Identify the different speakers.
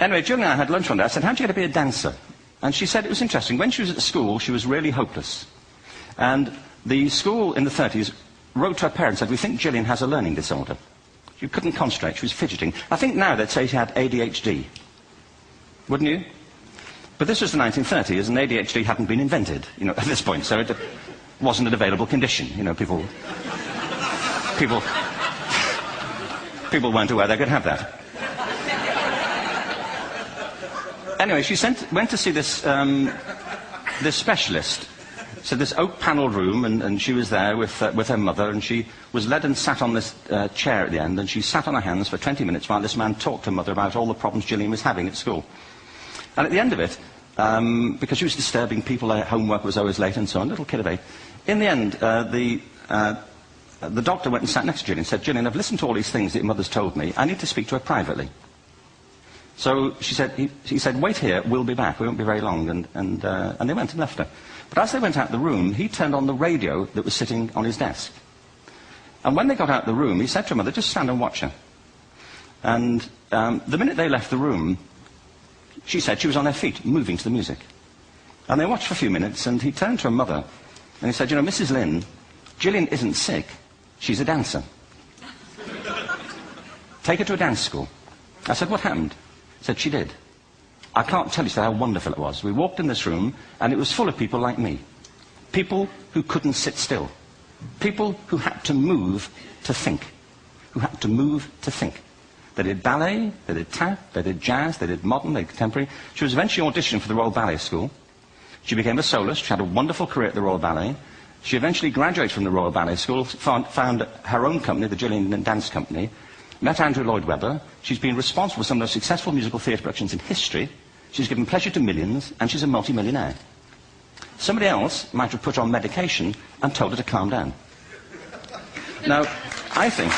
Speaker 1: Anyway, Jill and I had lunch one day. I said, how'd you get to be a dancer? And she said it was interesting. When she was at school, she was really hopeless. And the school in the 30s wrote to her parents and said, we think Gillian has a learning disorder. She couldn't concentrate, she was fidgeting. I think now they'd say she had ADHD. Wouldn't you? But this was the 1930s, and ADHD hadn't been invented, you know, at this point, so it wasn't an available condition. You know, people weren't aware they could have that. Anyway, she went to see this specialist. So this oak-panelled room, and she was there with her mother, and she was led and sat on this chair at the end, and she sat on her hands for 20 minutes while this man talked to her mother about all the problems Gillian was having at school. And at the end of it, because she was disturbing people, their homework was always late and so on, little kid of 8, in the end, the doctor went and sat next to Gillian and said, Gillian, I've listened to all these things that your mother's told me. I need to speak to her privately. So she said, he said, wait here, we'll be back. We won't be very long. And they went and left her. But as they went out the room, he turned on the radio that was sitting on his desk. And when they got out the room, he said to her mother, just stand and watch her. And the minute they left the room, she said she was on her feet, moving to the music. And they watched for a few minutes, and he turned to her mother, and he said, you know, Mrs. Lynn, Gillian isn't sick, she's a dancer. Take her to a dance school. I said, what happened? He said, she did. I can't tell you how wonderful it was. We walked in this room, and it was full of people like me. People who couldn't sit still. People who had to move to think. Who had to move to think. They did ballet, they did tap, they did jazz, they did modern, they did contemporary. She was eventually auditioned for the Royal Ballet School. She became a soloist. She had a wonderful career at the Royal Ballet. She eventually graduated from the Royal Ballet School, found her own company, the Gillian Dance Company, met Andrew Lloyd Webber. She's been responsible for some of the most successful musical theatre productions in history. She's given pleasure to millions, and she's a multi-millionaire. Somebody else might have put her on medication and told her to calm down. Now, I think